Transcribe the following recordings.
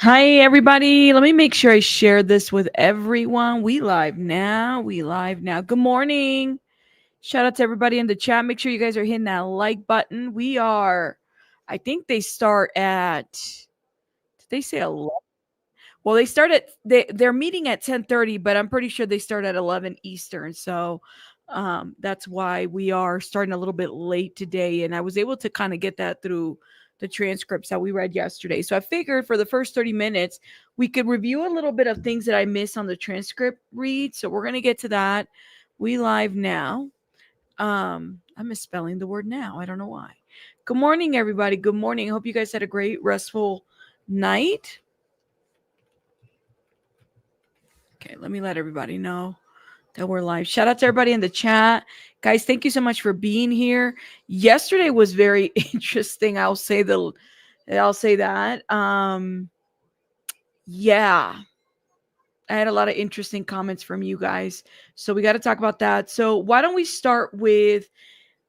Hi, everybody. Let me make sure I share this with everyone. We live now. Good morning. Shout out to everybody in the chat. Make sure you guys are hitting that like button. I think they start at, did they say 11? Well, they're meeting at 10:30, but I'm pretty sure they start at 11 Eastern. So that's why we are starting a little bit late today. And I was able to kind of get that through the transcripts that we read yesterday. So I figured for the first 30 minutes, we could review a little bit of things that I missed on the transcript read. So we're going to get to that. We live now. I'm misspelling the word now. I don't know why. Good morning, everybody. Good morning. I hope you guys had a great, restful night. Okay, let me let everybody know that we're live. Shout out to everybody in the chat. Guys, thank you so much for being here. Yesterday was very interesting. I'll say that. Yeah. I had a lot of interesting comments from you guys. So we got to talk about that. So why don't we start with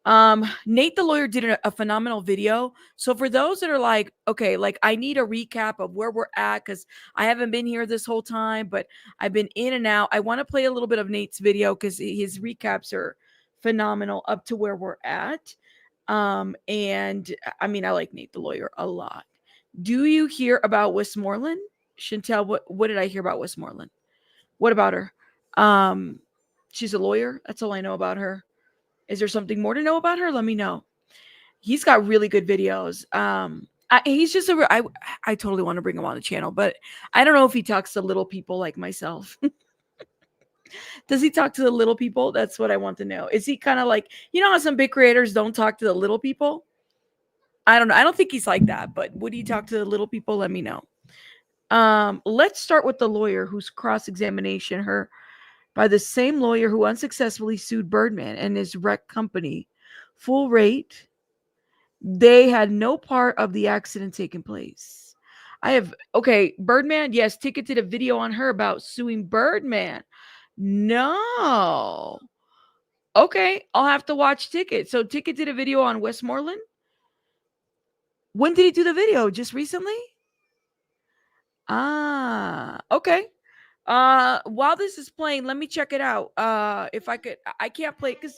Nate the lawyer did a phenomenal video. So for those that are like, okay, like I need a recap of where we're at because I haven't been here this whole time, but I've been in and out. I want to play a little bit of Nate's video because his recaps are phenomenal up to where we're at. And I mean, I like Nate the lawyer a lot. Do you hear about Westmoreland? Chantel, what did I hear about Westmoreland? What about her? She's a lawyer. That's all I know about her. Is there something more to know about her? Let me know. He's got really good videos. He's just I totally want to bring him on the channel, but I don't know if he talks to little people like myself. Does he talk to the little people? That's what I want to know. Is he kind of like, you know how some big creators don't talk to the little people? I don't know. I don't think he's like that, but would he talk to the little people? Let me know. Let's start with the lawyer whose cross-examination her by the same lawyer who unsuccessfully sued Birdman and his wreck company. Full rate. They had no part of the accident taking place. Birdman, yes, Ticket did a video on her about suing Birdman. No. Okay, I'll have to watch Ticket. So Ticket did a video on Westmoreland? When did he do the video? Just recently? Okay. While this is playing, let me check it out. If I could, I can't play because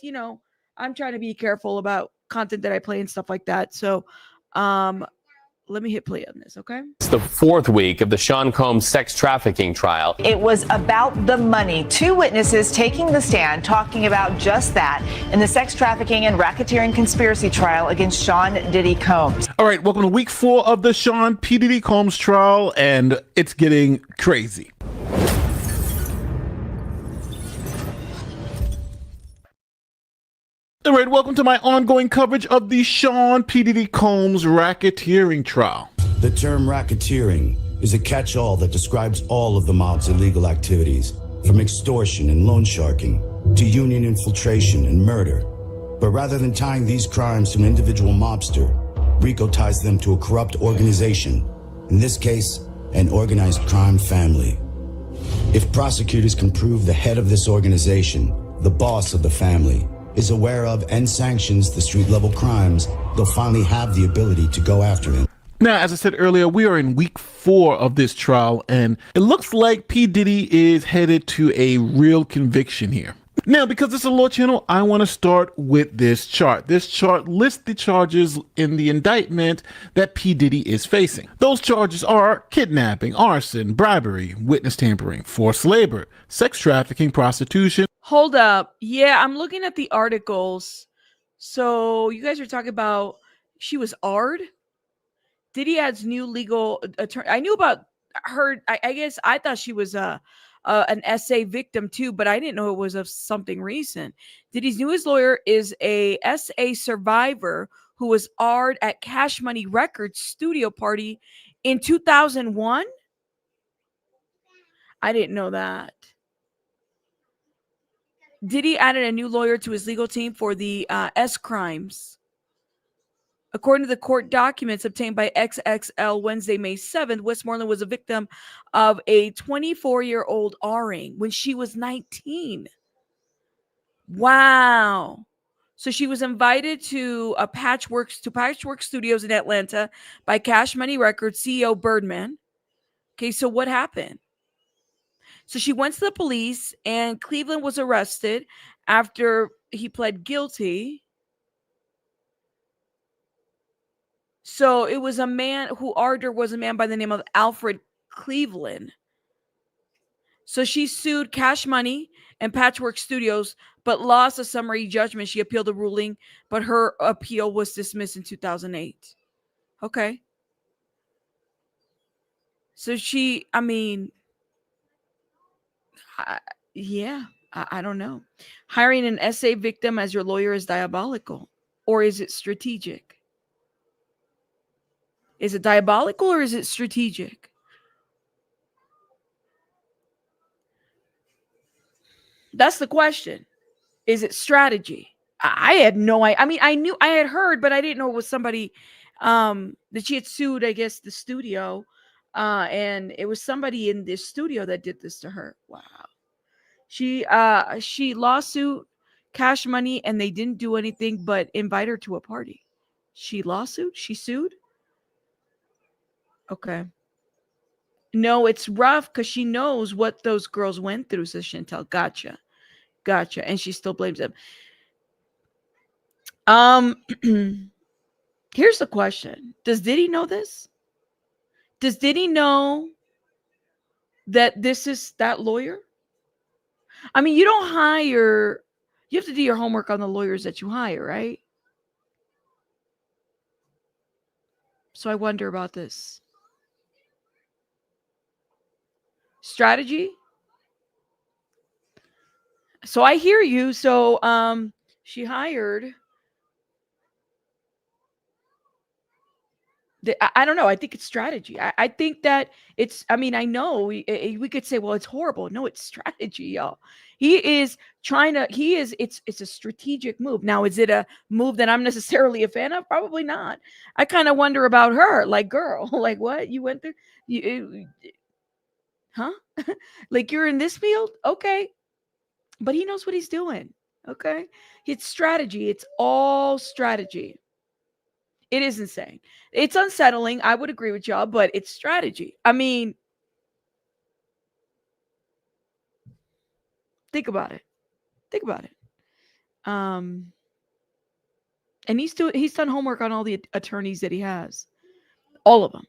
I'm trying to be careful about content that I play and stuff like that. So, let me hit play on this, okay? It's the fourth week of the Sean Combs sex trafficking trial. It was about the money. Two witnesses taking the stand talking about just that in the sex trafficking and racketeering conspiracy trial against Sean Diddy Combs. All right, welcome to week 4 of the Sean P. Diddy Combs trial, and it's getting crazy. All right, welcome to my ongoing coverage of the Sean P. Diddy Combs racketeering trial. The term racketeering is a catch-all that describes all of the mob's illegal activities, from extortion and loan sharking to union infiltration and murder. But rather than tying these crimes to an individual mobster, RICO ties them to a corrupt organization, in this case, an organized crime family. If prosecutors can prove the head of this organization, the boss of the family, is aware of and sanctions the street-level crimes, they'll finally have the ability to go after him. Now, as I said earlier, we are in week 4 of this trial, and it looks like P. Diddy is headed to a real conviction here. Now, because it's a law channel, I want to start with this chart. This chart lists the charges in the indictment that P. Diddy is facing. Those charges are kidnapping, arson, bribery, witness tampering, forced labor, sex trafficking, prostitution. Hold up. Yeah, I'm looking at the articles. So you guys are talking about she was AR'd? Diddy adds new legal attorney. I knew about her. I guess I thought she was an SA victim too, but I didn't know it was of something recent. Diddy's newest lawyer is a SA survivor who was AR'd at Cash Money Records studio party in 2001. I didn't know that. Diddy added a new lawyer to his legal team for the S crimes. According to the court documents obtained by XXL Wednesday, May 7th, Westmoreland was a victim of a 24-year-old R-ing when she was 19. Wow. So she was invited to Patchwork Studios in Atlanta by Cash Money Records CEO Birdman. Okay, so what happened? So she went to the police, and Cleveland was arrested after he pled guilty. So it was a man who was a man by the name of Alfred Cleveland. So she sued Cash Money and Patchwork Studios, but lost a summary judgment. She appealed the ruling, but her appeal was dismissed in 2008. Okay. So she, I mean, I don't know. Hiring an SA victim as your lawyer is diabolical, or is it strategic? Is it diabolical or is it strategic? That's the question. Is it strategy? I had no idea. I mean, I had heard, but I didn't know it was somebody that she had sued, I guess, the studio. And it was somebody in this studio that did this to her. Wow. She lawsuit Cash Money, and they didn't do anything but invite her to a party. She sued. Okay. No, it's rough because she knows what those girls went through, says Chantel. Gotcha. And she still blames them. Here's the question. Does Diddy know this? Does Diddy know that this is that lawyer? I mean, you have to do your homework on the lawyers that you hire, right? So I wonder about this. Strategy? So I hear you. So she hired. I don't know. I think it's strategy. I think that it's, I mean, I know we could say, well, it's horrible. No, it's strategy, y'all. It's a strategic move. Now, is it a move that I'm necessarily a fan of? Probably not. I kind of wonder about her. Like, girl, like what you went through? Huh? Like you're in this field? Okay. But he knows what he's doing. Okay. It's strategy. It's all strategy. It is insane. It's unsettling. I would agree with y'all, but it's strategy. I mean, think about it. And he's done homework on all the attorneys that he has. All of them.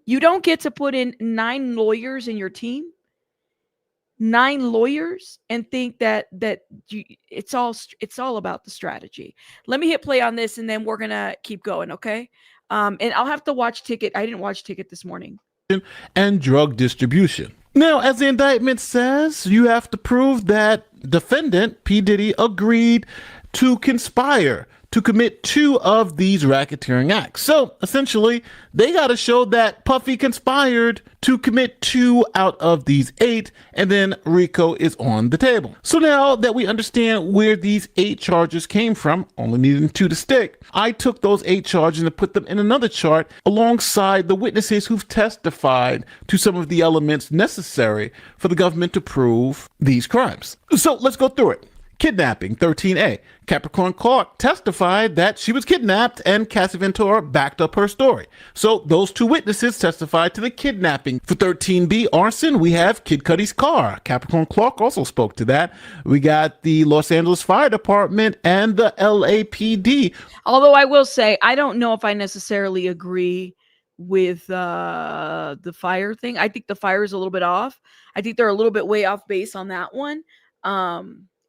You don't get to put in 9 lawyers in your team. 9 lawyers and think that it's all about the strategy. Let me hit play on this and then we're gonna keep going, okay? And I'll have to watch Ticket. I didn't watch Ticket this morning. And drug distribution. Now, as the indictment says, you have to prove that defendant P. Diddy agreed to conspire to commit 2 of these racketeering acts. So essentially, they got to show that Puffy conspired to commit 2 out of these 8, and then RICO is on the table. So now that we understand where these 8 charges came from, only needing 2 to stick, I took those 8 charges and put them in another chart alongside the witnesses who've testified to some of the elements necessary for the government to prove these crimes. So let's go through it. Kidnapping, 13A. Capricorn Clark testified that she was kidnapped and Cassie Ventura backed up her story. So those 2 witnesses testified to the kidnapping. For 13B, arson, we have Kid Cudi's car. Capricorn Clark also spoke to that. We got the Los Angeles Fire Department and the LAPD. Although I will say, I don't know if I necessarily agree with the fire thing. I think the fire is a little bit off. I think they're a little bit way off base on that one.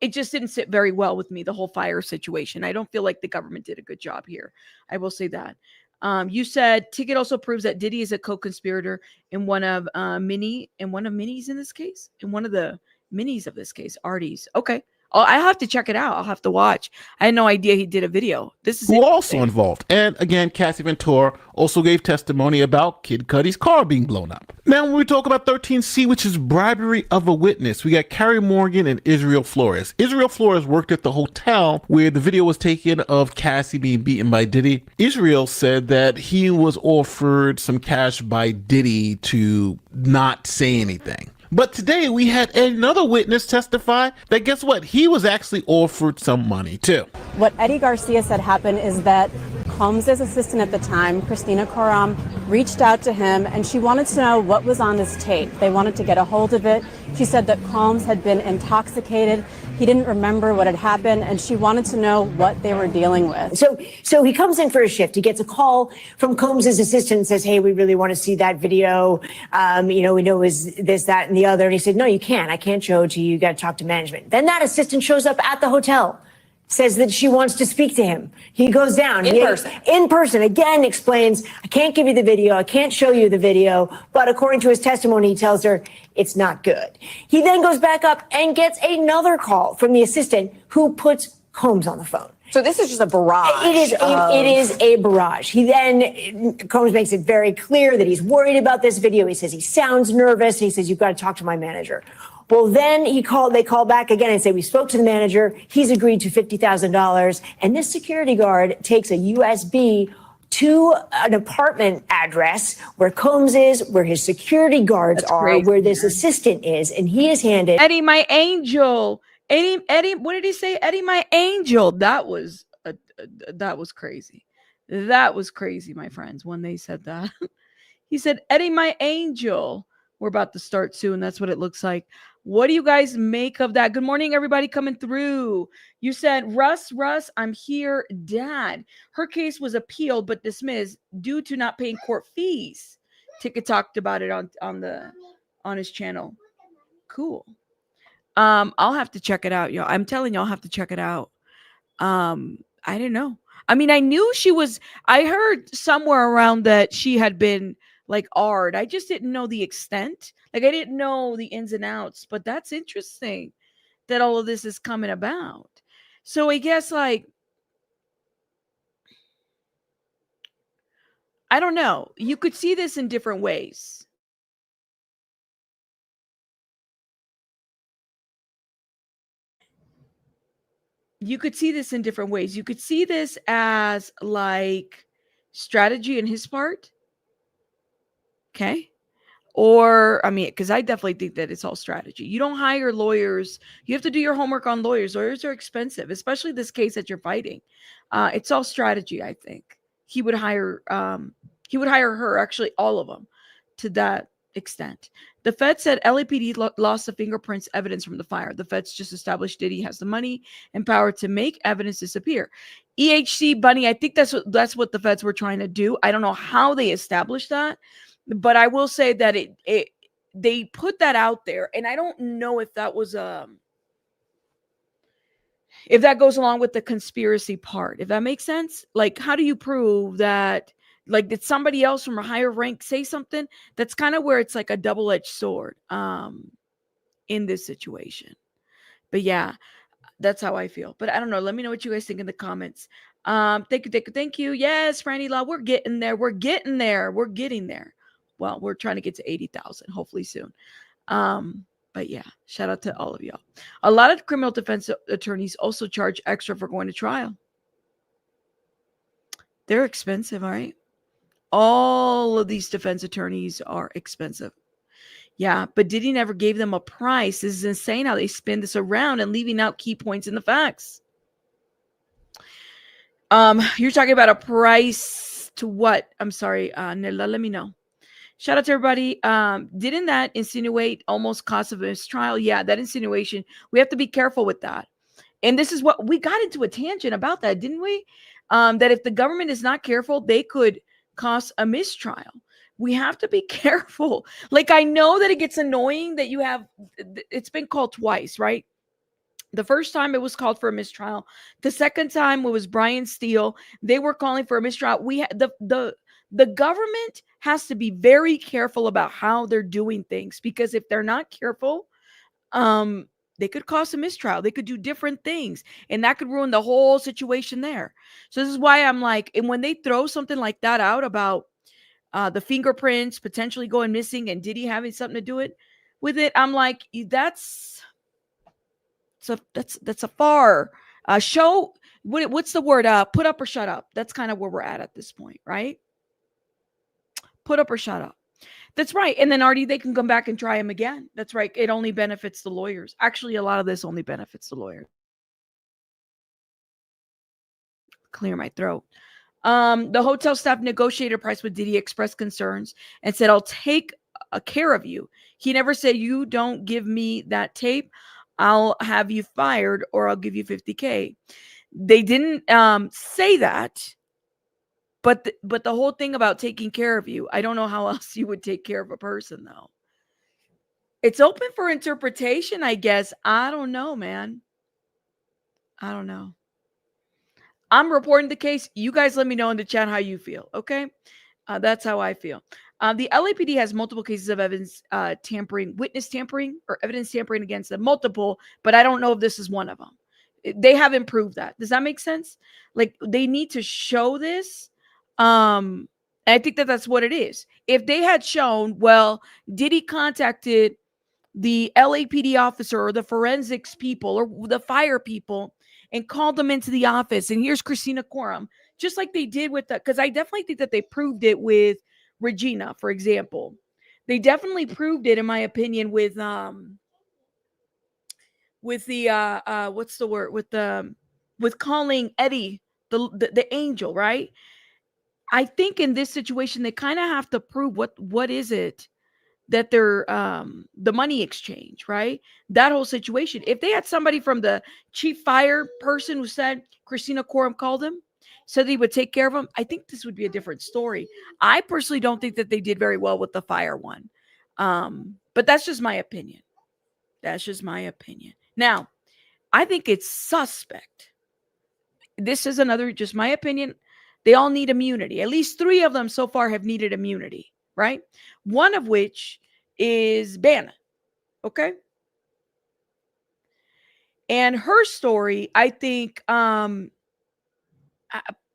It just didn't sit very well with me, the whole fire situation. I don't feel like the government did a good job here. I will say that. You said Ticket also proves that Diddy is a co-conspirator in one of Minnie's in this case, in one of the minis of this case, Artie's. Okay. I have to check it out. I'll have to watch. I had no idea he did a video. This is also involved. And again, Cassie Ventura also gave testimony about Kid Cudi's car being blown up. Now, when we talk about 13C, which is bribery of a witness, we got Carrie Morgan and Israel Flores. Israel Flores worked at the hotel where the video was taken of Cassie being beaten by Diddy. Israel said that he was offered some cash by Diddy to not say anything. But today we had another witness testify that guess what? He was actually offered some money too. What Eddie Garcia said happened is that Combs' assistant at the time, Christina Coram, reached out to him and she wanted to know what was on this tape. They wanted to get a hold of it. She said that Combs had been intoxicated. He didn't remember what had happened, and she wanted to know what they were dealing with. So he comes in for a shift. He gets a call from Combs' assistant and says, hey, we really want to see that video. We know is this, that, and the other. And he said, no, you can't. I can't show it to you. You got to talk to management. Then that assistant shows up at the hotel, says that she wants to speak to him. He goes down. In person, again, explains, I can't give you the video. I can't show you the video. But according to his testimony, he tells her it's not good. He then goes back up and gets another call from the assistant who puts Combs on the phone. So this is just a barrage. It is a barrage. He then, Combs makes it very clear that he's worried about this video. He says he sounds nervous. He says, you've got to talk to my manager. Well, then they call back again and say, we spoke to the manager. He's agreed to $50,000. And this security guard takes a USB to an apartment address where Combs is, where his security guards are, where this assistant is. And he is handed Eddie, my angel. Eddie, what did he say? Eddie, my angel. That was crazy. That was crazy, my friends, when they said that. He said, Eddie, my angel. We're about to start soon. That's what it looks like. What do you guys make of that? Good morning, everybody coming through. You said, Russ, I'm here, Dad. Her case was appealed but dismissed due to not paying court fees. Ticket talked about it on his channel. Cool. I'll have to check it out, y'all. I'm telling y'all, I'll have to check it out. I didn't know. I mean, I knew I heard somewhere around that she had been like AR'd. I just didn't know the extent. Like, I didn't know the ins and outs, but that's interesting that all of this is coming about. So I guess, like, I don't know. You could see this in different ways. You could see this in different ways. You could see this as like strategy in his part. Okay. Or, I mean, because I definitely think that it's all strategy. You don't hire lawyers. You have to do your homework on lawyers. Lawyers are expensive, especially this case that you're fighting. It's all strategy, I think. He would hire her, actually all of them, to that extent. The Fed said LAPD lost the fingerprints evidence from the fire. The Feds just established Diddy has the money and power to make evidence disappear. EHC, Bunny, I think that's what the Feds were trying to do. I don't know how they established that, but I will say that they put that out there, and I don't know if that was if that goes along with the conspiracy part. If that makes sense, like, how do you prove that? Like, did somebody else from a higher rank say something? That's kind of where it's like a double-edged sword in this situation. But yeah, that's how I feel. But I don't know. Let me know what you guys think in the comments. Thank you. Yes, Franny Law, we're getting there. We're getting there. Well, we're trying to get to 80,000, hopefully soon. But yeah, shout out to all of y'all. A lot of criminal defense attorneys also charge extra for going to trial. They're expensive, all right? All of these defense attorneys are expensive. Yeah, but Diddy never gave them a price. This is insane how they spin this around and leaving out key points in the facts. You're talking about a price to what? I'm sorry, Nella, let me know. Shout out to everybody. Didn't that insinuate almost cause of a mistrial? Yeah, that insinuation. We have to be careful with that. And this is what we got into a tangent about that, didn't we? That if the government is not careful, they could cause a mistrial. We have to be careful. Like, I know that it gets annoying that it's been called twice, right? The first time it was called for a mistrial. The second time it was Brian Steele. They were calling for a mistrial. The government has to be very careful about how they're doing things, because if they're not careful, they could cause a mistrial. They could do different things, and that could ruin the whole situation there. So this is why I'm like, and when they throw something like that out about the fingerprints potentially going missing and Diddy having something to do with it, I'm like, that's a far show. What's the word? Put up or shut up. That's kind of where we're at this point, right? Put up or shut up. That's right. And then Artie, they can come back and try him again. That's right. It only benefits the lawyers. Actually, a lot of this only benefits the lawyers. Clear my throat. The hotel staff negotiated a price with Diddy, expressed concerns, and said, I'll take care of you. He never said, you don't give me that tape, I'll have you fired or I'll give you $50K. They didn't say that. But the whole thing about taking care of you, I don't know how else you would take care of a person, though. It's open for interpretation, I guess. I don't know, man. I don't know. I'm reporting the case. You guys let me know in the chat how you feel, okay? That's how I feel. The LAPD has multiple cases of evidence tampering, witness tampering, or evidence tampering against them. Multiple, but I don't know if this is one of them. They haven't proved that. Does that make sense? Like, they need to show this. And I think that that's what it is. If they had shown, well, Diddy contacted the LAPD officer or the forensics people or the fire people and called them into the office, and here's Christina Coram, just like they did with the, because I definitely think that they proved it with Regina, for example. They definitely proved it, in my opinion, with the what's the word, with calling Eddie the angel, right? I think in this situation they kind of have to prove what is it that they're the money exchange, right? That whole situation. If they had somebody from the chief fire person who said Christina Coram called him, said he would take care of him, I think this would be a different story. I personally don't think that they did very well with the fire one. But that's just my opinion. That's just my opinion. Now, I think it's suspect. This is another, just my opinion. They all need immunity. At least 3 of them so far have needed immunity, right? One of which is Bana, okay? And her story, I think,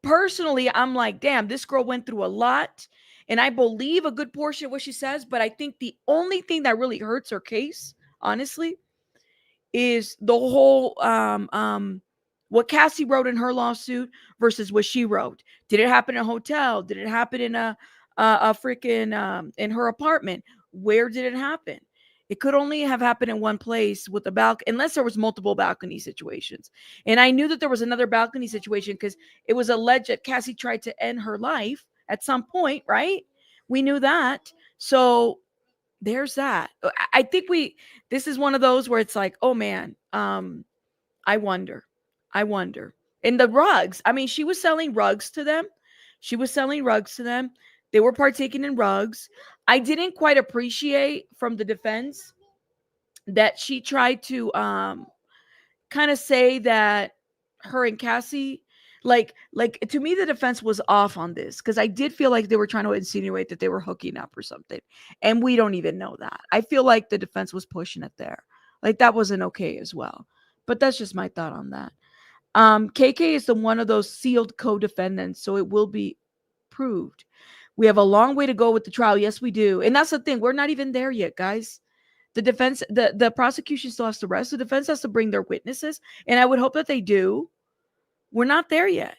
personally, I'm like, damn, this girl went through a lot. And I believe a good portion of what she says, but I think the only thing that really hurts her case, honestly, is the whole what Cassie wrote in her lawsuit versus what she wrote. Did it happen in a hotel? Did it happen in a freaking in her apartment? Where did it happen? It could only have happened in one place with a balcony, unless there was multiple balcony situations. And I knew that there was another balcony situation because it was alleged that Cassie tried to end her life at some point, right? We knew that. So there's that. I think this is one of those where it's like, oh man, I wonder. And the rugs, I mean, she was selling rugs to them. They were partaking in rugs. I didn't quite appreciate from the defense that she tried to kind of say that her and Cassie, like to me, the defense was off on this because I did feel like they were trying to insinuate that they were hooking up or something. And we don't even know that. I feel like the defense was pushing it there. Like that wasn't okay as well. But that's just my thought on that. KK is one of those sealed co-defendants, so it will be proved. We have a long way to go with the trial. Yes, we do. And that's the thing. We're not even there yet, guys. The defense, the prosecution still has to rest. The defense has to bring their witnesses. And I would hope that they do. We're not there yet.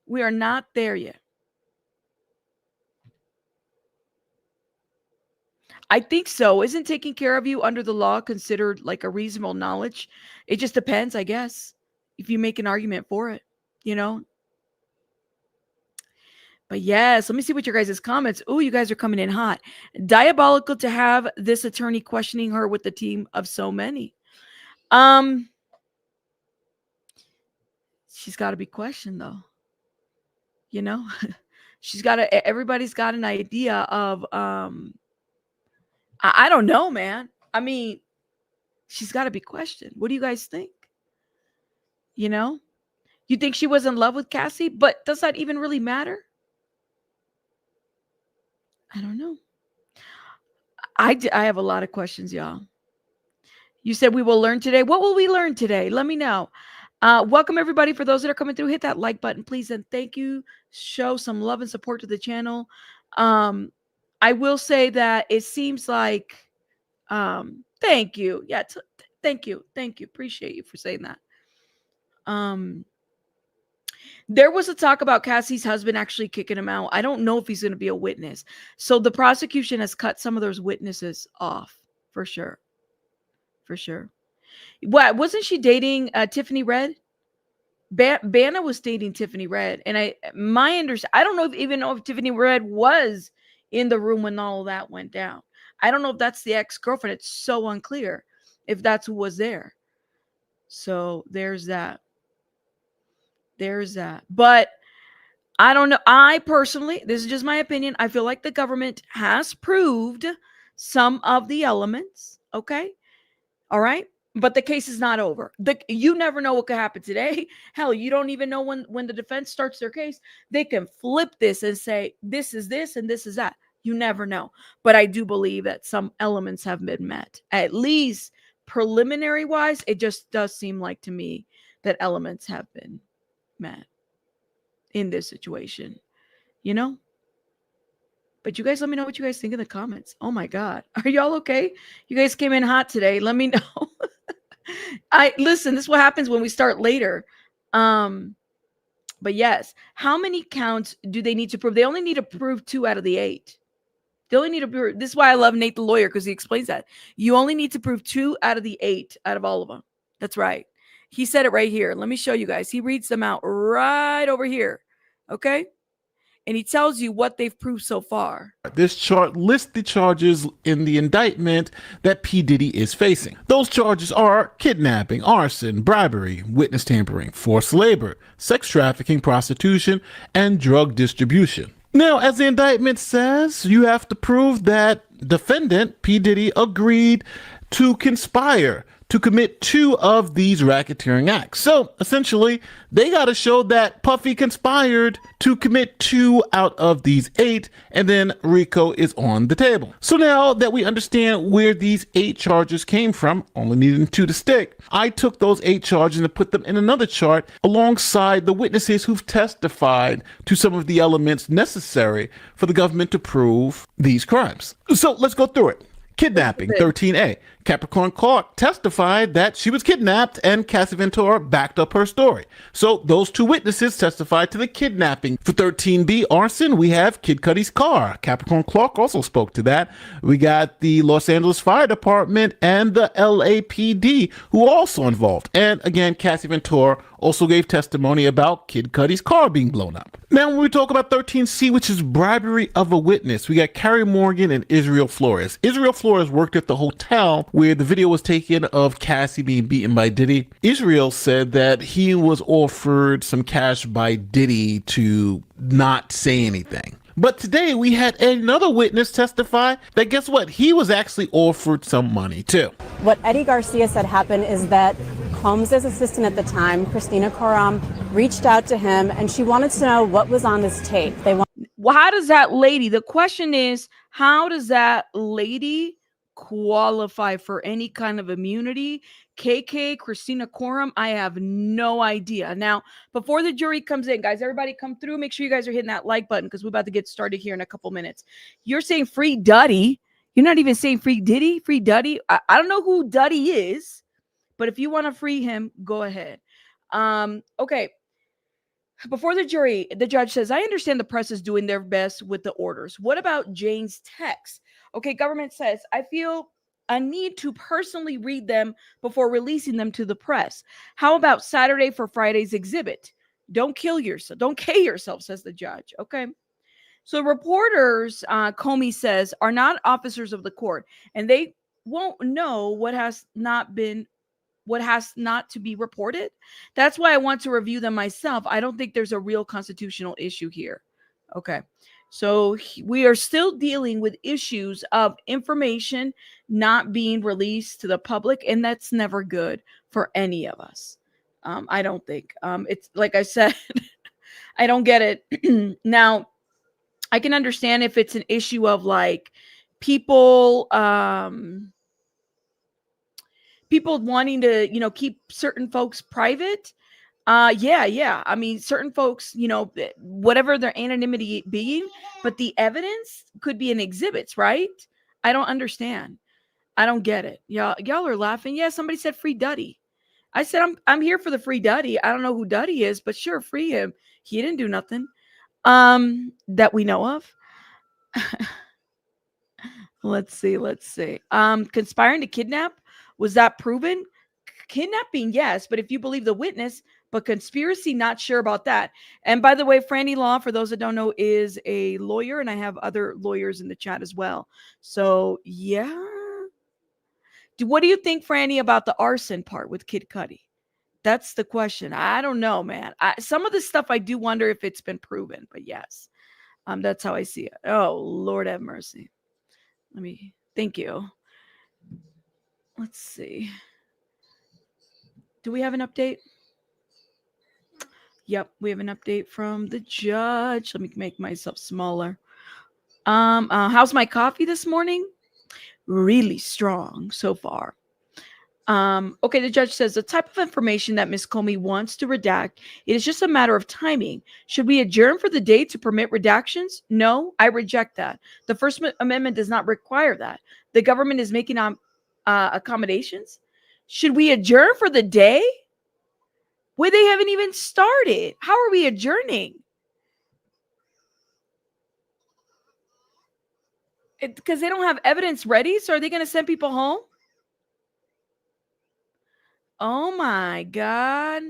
We are not there yet. I think so. Isn't taking care of you under the law considered like a reasonable knowledge? It just depends, I guess, if you make an argument for it, you know? But yes, let me see what your guys' comments. Oh, you guys are coming in hot. Diabolical to have this attorney questioning her with the team of so many. She's got to be questioned though. You know, everybody's got an idea of, I don't know, man. I mean, she's got to be questioned. What do you guys think? You know, you think she was in love with Cassie, but does that even really matter? I don't know. I have a lot of questions, y'all. You said we will learn today. What will we learn today? Let me know. Welcome, everybody. For those that are coming through, hit that like button, please. And thank you. Show some love and support to the channel. I will say that it seems like, thank you. Yeah. Thank you. Appreciate you for saying that. There was a talk about Cassie's husband actually kicking him out. I don't know if he's going to be a witness. So the prosecution has cut some of those witnesses off for sure. For sure. What, wasn't she dating Tiffany Red? Bana was dating Tiffany Red, and I don't even know if Tiffany Red was in the room when all of that went down. I don't know if that's the ex-girlfriend. It's so unclear if that's who was there. So there's that. But I don't know. I personally, this is just my opinion, I feel like the government has proved some of the elements. Okay. All right. But the case is not over. You never know what could happen today. Hell, you don't even know when the defense starts their case. They can flip this and say, this is this and this is that. You never know. But I do believe that some elements have been met. At least preliminary wise, it just does seem like to me that elements have been met in this situation, you know? But you guys let me know what you guys think in the comments. Oh my God. Are y'all okay? You guys came in hot today. Let me know. Listen, this is what happens when we start later. But yes, how many counts do they need to prove? They only need to prove 2 out of the 8. They only need to prove. This is why I love Nate the lawyer, because he explains that. You only need to prove 2 out of the 8 out of all of them. That's right. He said it right here. Let me show you guys. He reads them out right over here. Okay? And he tells you what they've proved so far. This chart lists the charges in the indictment that P. Diddy is facing. Those charges are kidnapping, arson, bribery, witness tampering, forced labor, sex trafficking, prostitution, and drug distribution. Now, as the indictment says, you have to prove that defendant P. Diddy agreed to conspire to commit 2 of these racketeering acts. So essentially, they got to show that Puffy conspired to commit 2 out of these 8, and then RICO is on the table. So now that we understand where these 8 charges came from, only needing 2 to stick, I took those 8 charges and put them in another chart alongside the witnesses who've testified to some of the elements necessary for the government to prove these crimes. So let's go through it. Kidnapping, 13A. Capricorn Clark testified that she was kidnapped, and Cassie Ventura backed up her story. So those 2 witnesses testified to the kidnapping. For 13B, arson, we have Kid Cudi's car. Capricorn Clark also spoke to that. We got the Los Angeles Fire Department and the LAPD, who are also involved. And again, Cassie Ventura also gave testimony about Kid Cudi's car being blown up. Now, when we talk about 13C, which is bribery of a witness, we got Carrie Morgan and Israel Flores. Israel Flores worked at the hotel where the video was taken of Cassie being beaten by Diddy. Israel said that he was offered some cash by Diddy to not say anything. But today we had another witness testify that guess what? He was actually offered some money too. What Eddie Garcia said happened is that Combs' assistant at the time, Christina Coram, reached out to him and she wanted to know what was on this tape. Well, how does that lady, the question is, how does that lady qualify for any kind of immunity? KK, Christina Coram, I have no idea. Now, before the jury comes in, guys, everybody come through. Make sure you guys are hitting that like button because we're about to get started here in a couple minutes. You're saying free Duddy. You're not even saying free Diddy, free Duddy. I don't know who Duddy is, but if you want to free him, go ahead. Okay. Before the jury, the judge says, I understand the press is doing their best with the orders. What about Jane's text? Okay, government says, I feel a need to personally read them before releasing them to the press. How about Saturday for Friday's exhibit? Don't kill yourself. Don't K yourself, says the judge. Okay. So reporters, Comey says, are not officers of the court, and they won't know what has not to be reported. That's why I want to review them myself. I don't think there's a real constitutional issue here. Okay. So we are still dealing with issues of information not being released to the public, and that's never good for any of us. I don't think. It's like I said, I don't get it. Now, I can understand if it's an issue of like people wanting to, keep certain folks private. Yeah. I mean, certain folks, whatever their anonymity being, but the evidence could be in exhibits, right? I don't understand. I don't get it. Y'all are laughing. Yeah, somebody said free Duddy. I said, I'm here for the free Duddy. I don't know who Duddy is, but sure, free him. He didn't do nothing that we know of. Let's see. Conspiring to kidnap. Was that proven? Kidnapping, yes, but if you believe the witness, But conspiracy, not sure about that. And by the way, Franny Law, for those that don't know, is a lawyer, and I have other lawyers in the chat as well. So yeah. What do you think, Franny, about the arson part with Kid Cudi? That's the question. I don't know, man. Some of this stuff I do wonder if it's been proven, but yes, that's how I see it. Oh, Lord have mercy. Thank you. Let's see. Do we have an update? Yep, we have an update from the judge. Let me make myself smaller. How's my coffee this morning? Really strong so far. Okay, the judge says the type of information that Ms. Comey wants to redact, it is just a matter of timing. Should we adjourn for the day to permit redactions? No, I reject that. The First Amendment does not require that. The government is making accommodations. Should we adjourn for the day? Where they haven't even started. How are we adjourning? Because they don't have evidence ready, so are they going to send people home? Oh my God.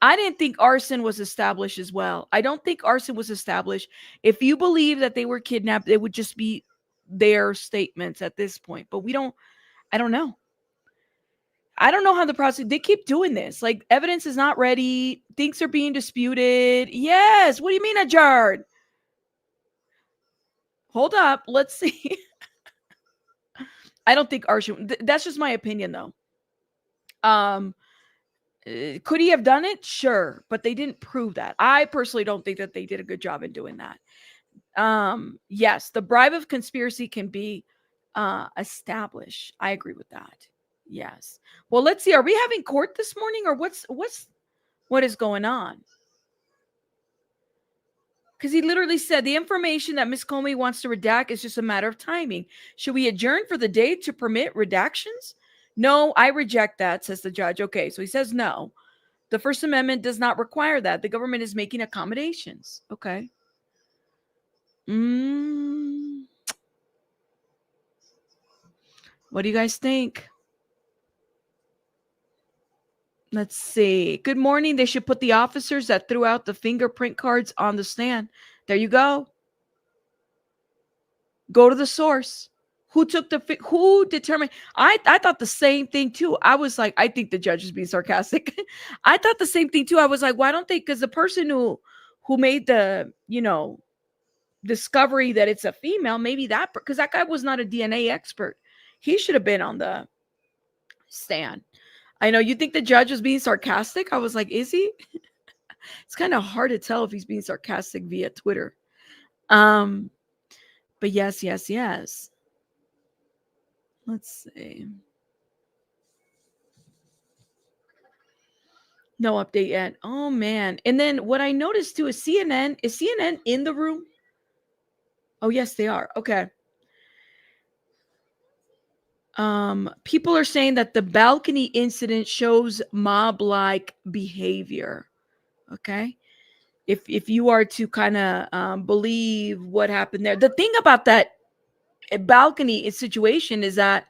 I didn't think arson was established as well. I don't think arson was established. If you believe that they were kidnapped, it would just be their statements at this point. But I don't know. I don't know how the process, they keep doing this. Like, evidence is not ready. Things are being disputed. Yes. What do you mean adjourned? Hold up. Let's see. I don't think arson, that's just my opinion though. Could he have done it? Sure, but they didn't prove that. I personally don't think that they did a good job in doing that. Yes, the bribe of conspiracy can be established. I agree with that. Yes. Well, let's see. Are we having court this morning, or what is going on? Because he literally said the information that Ms. Comey wants to redact is just a matter of timing. Should we adjourn for the day to permit redactions? No, I reject that, says the judge. Okay, so he says no. The First Amendment does not require that. The government is making accommodations. Okay. What do you guys think? Let's see. Good morning. They should put the officers that threw out the fingerprint cards on the stand. There you go. Go to the source. Who determined? I thought the same thing too. I was like, I think the judge is being sarcastic. I thought the same thing too. I was like, why don't they? Because the person who made the, discovery that it's a female, maybe that, because that guy was not a DNA expert. He should have been on the stand. I know you think the judge was being sarcastic. I was like, is he? It's kind of hard to tell if he's being sarcastic via Twitter. But yes. Let's see. No update yet. Oh man. And then what I noticed too is CNN. Is CNN in the room? Oh yes, they are. Okay. People are saying that the balcony incident shows mob-like behavior. Okay. If you are to kind of believe what happened there. The thing about that balcony situation is that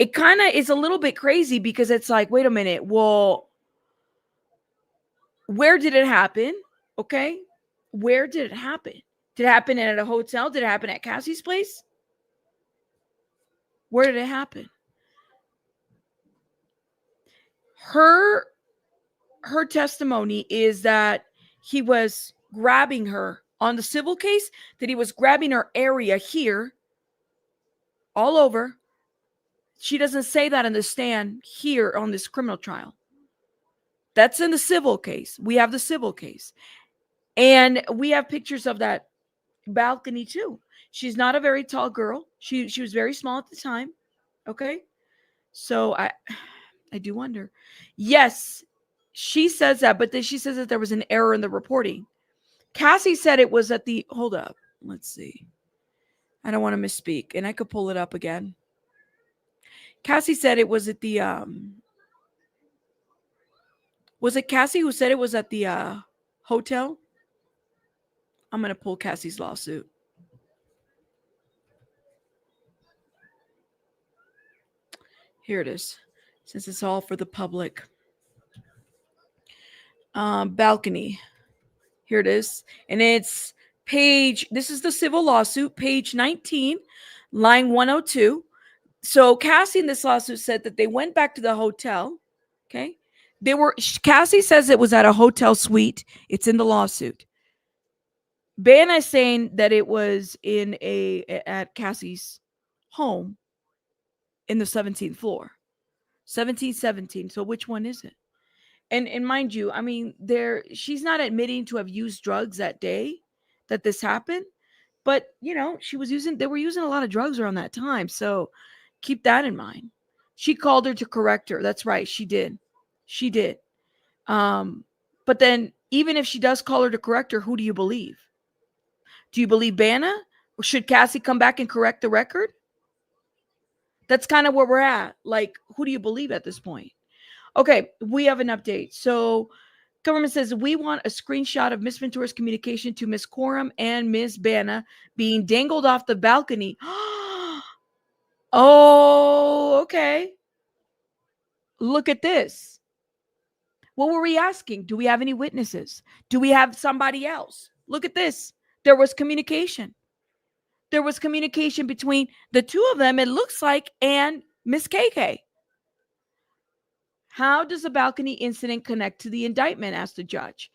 it kind of is a little bit crazy, because it's like, wait a minute. Well, where did it happen? Okay. Where did it happen? Did it happen at a hotel? Did it happen at Cassie's place? Where did it happen? Her testimony is that he was grabbing her on the civil case, that he was grabbing her area here all over. She doesn't say that in the stand here on this criminal trial. That's in the civil case. We have the civil case. And we have pictures of that balcony too. She's not a very tall girl. She was very small at the time. Okay. So I do wonder. Yes, she says that, but then she says that there was an error in the reporting. Cassie said it was at the, hold up. Let's see. I don't want to misspeak, and I could pull it up again. Cassie said it was at the, was it Cassie who said it was at the hotel? I'm going to pull Cassie's lawsuit. Here it is, since it's all for the public. balcony. Here it is. And it's this is the civil lawsuit, page 19, line 102. So Cassie in this lawsuit said that they went back to the hotel. Okay. Cassie says it was at a hotel suite. It's in the lawsuit. Bana is saying that it was at Cassie's home in the 17th floor. 1717. So which one is it? And mind you, I mean, she's not admitting to have used drugs that day that this happened, but you know, they were using a lot of drugs around that time. So keep that in mind. She called her to correct her. That's right, she did. She did. But then even if she does call her to correct her, who do you believe? Do you believe Bana? Or should Cassie come back and correct the record? That's kind of where we're at. Like, who do you believe at this point? Okay, we have an update. So government says we want a screenshot of Miss Ventura's communication to Miss Coram and Miss Bana being dangled off the balcony. Oh, okay. Look at this. What were we asking? Do we have any witnesses? Do we have somebody else? Look at this. There was communication. There was communication between the two of them, it looks like, and Miss KK. How does the balcony incident connect to the indictment? Asked the judge.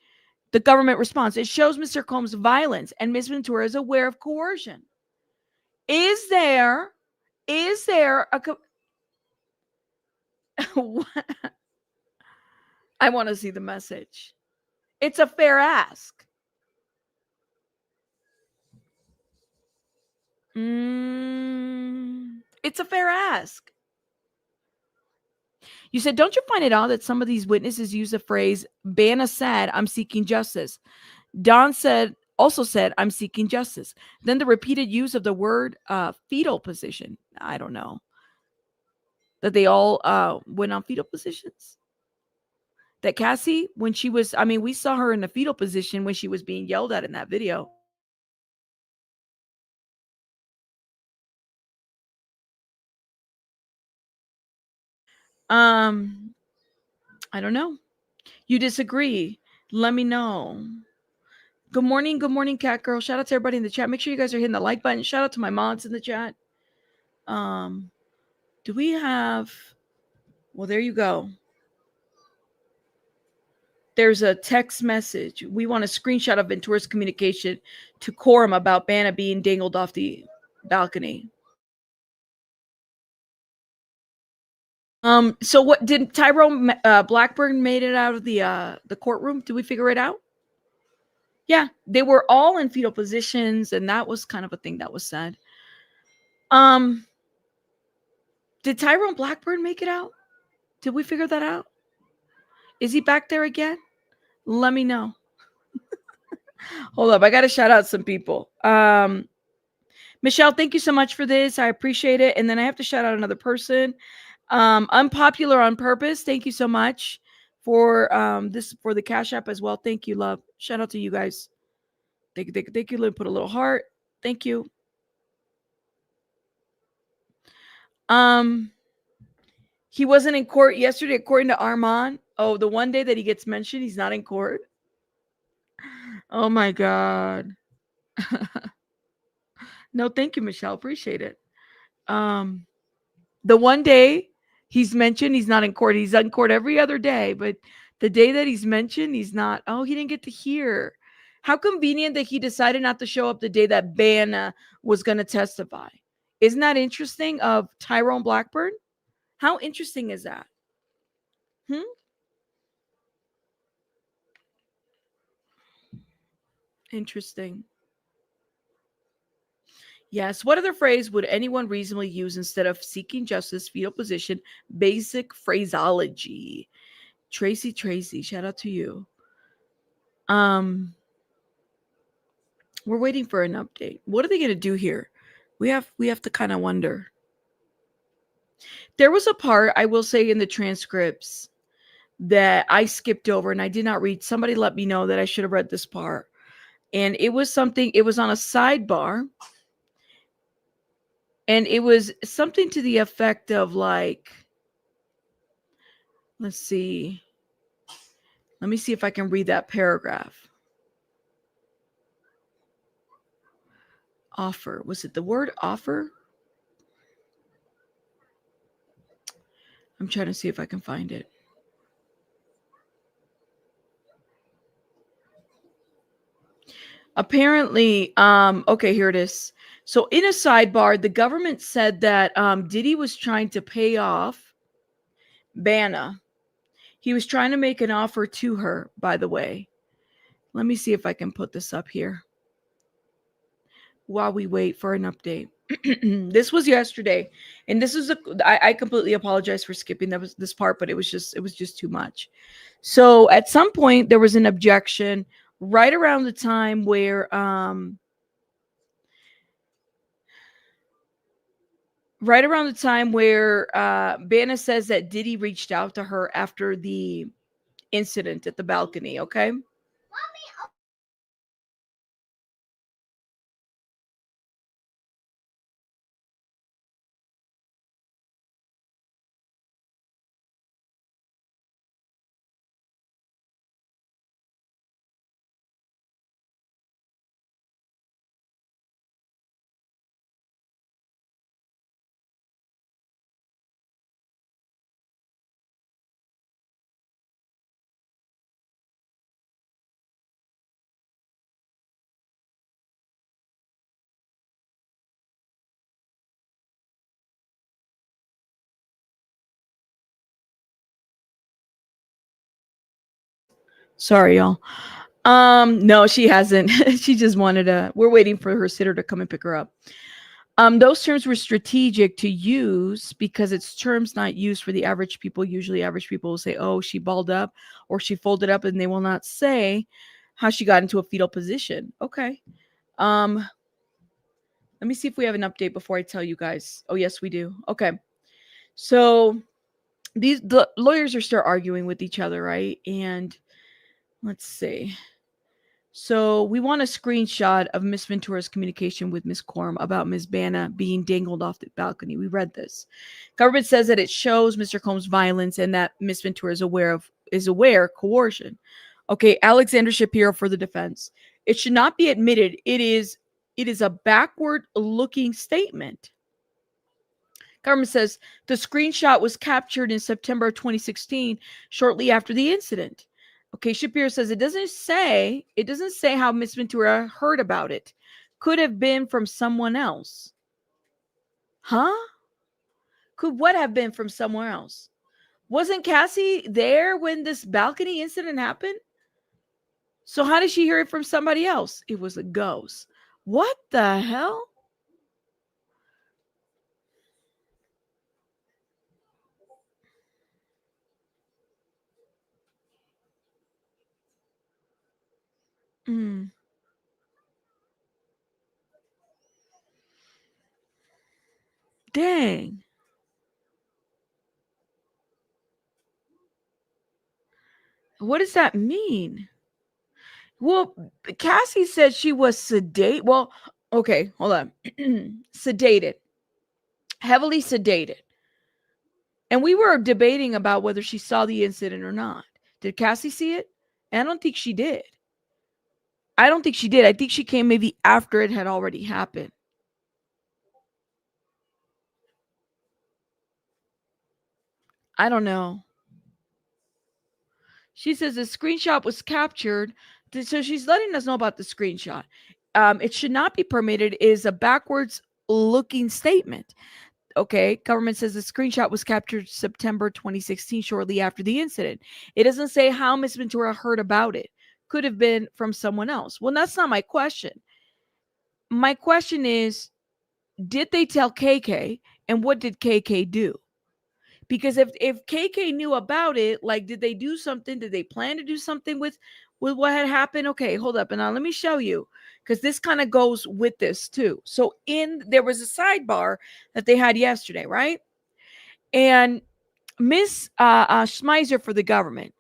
The government response: it shows Mr. Combs' violence and Ms. Ventura is aware of coercion. Is there a I want to see the message. It's a fair ask. It's a fair ask. You said, don't you find it odd that some of these witnesses use the phrase, Bana said, I'm seeking justice. Don also said, I'm seeking justice. Then the repeated use of the word fetal position. I don't know. That they all went on fetal positions. That Cassie, when she was, I mean, we saw her in the fetal position when she was being yelled at in that video. I don't know. You disagree? Let me know. Good morning, cat girl. Shout out to everybody in the chat. Make sure you guys are hitting the like button. Shout out to my mods in the chat. Do we have? Well, there you go. There's a text message. We want a screenshot of Ventura's communication to Coram about Bana being dangled off the balcony. So what did Tyrone Blackburn made it out of the courtroom? Did we figure it out? Yeah, they were all in fetal positions, and that was kind of a thing that was said. Did Tyrone Blackburn make it out? Did we figure that out? Is he back there again? Let me know. Hold up, I got to shout out some people. Michelle, thank you so much for this. I appreciate it. And then I have to shout out another person. Unpopular on purpose. Thank you so much for for the Cash App as well. Thank you, love. Shout out to you guys. Thank you. Let me put a little heart. Thank you. He wasn't in court yesterday, according to Armand. Oh, the one day that he gets mentioned, he's not in court. Oh my God. No, thank you, Michelle. Appreciate it. The one day he's mentioned, he's not in court. He's in court every other day, but the day that he's mentioned, he's not. Oh, he didn't get to hear. How convenient that he decided not to show up the day that Bana was going to testify. Isn't that interesting of Tyrone Blackburn? How interesting is that? Interesting. Yes. What other phrase would anyone reasonably use instead of seeking justice, fetal position, basic phraseology? Tracy, shout out to you. We're waiting for an update. What are they going to do here? We have to kind of wonder. There was a part, I will say, in the transcripts that I skipped over and I did not read. Somebody let me know that I should have read this part. And it was something, it was on a sidebar. And it was something to the effect of like, let's see. Let me see if I can read that paragraph. Offer. Was it the word offer? I'm trying to see if I can find it. Apparently, okay, here it is. So in a sidebar, the government said that Diddy was trying to pay off Bana. He was trying to make an offer to her, by the way. Let me see if I can put this up here while we wait for an update. This was yesterday, and this is I completely apologize for skipping this part, but it was just too much. So at some point there was an objection right around the time where Bana says that Diddy reached out to her after the incident at the balcony. Okay. Sorry, y'all. No, she hasn't. She just we're waiting for her sitter to come and pick her up. Those terms were strategic to use because it's terms not used for the average people. Usually average people will say, oh, she balled up or she folded up, and they will not say how she got into a fetal position. Okay. Let me see if we have an update before I tell you guys. Oh, yes, we do. Okay. So the lawyers are still arguing with each other, right? And let's see. So we want a screenshot of Miss Ventura's communication with Miss Coram about Miss Bana being dangled off the balcony. We read this. Government says that it shows Mr. Combs' violence and that Miss Ventura is aware coercion. Okay, Alexander Shapiro for the defense. It should not be admitted. It is a backward-looking statement. Government says the screenshot was captured in September of 2016, shortly after the incident. Okay, Shapiro says it doesn't say how Miss Ventura heard about it. Could have been from someone else. Huh? Could what have been from somewhere else? Wasn't Cassie there when this balcony incident happened? So how did she hear it from somebody else? It was a ghost. What the hell? Mm. Dang. What does that mean? Well, Cassie said she was sedate. Well, okay, hold on. Sedated. Heavily sedated. And we were debating about whether she saw the incident or not. Did Cassie see it? And I don't think she did. I think she came maybe after it had already happened. I don't know. She says the screenshot was captured. So she's letting us know about the screenshot. It should not be permitted is a backwards looking statement. Okay, government says the screenshot was captured September 2016, shortly after the incident. It doesn't say how Miss Ventura heard about it. Could have been from someone else. Well, that's not my question. My question is, did they tell KK, and what did KK do? Because if KK knew about it, like, did they do something? Did they plan to do something with what had happened? Okay, hold up. And now let me show you, because this kind of goes with this too. So there was a sidebar that they had yesterday, right? And Miss Schmeiser for the government,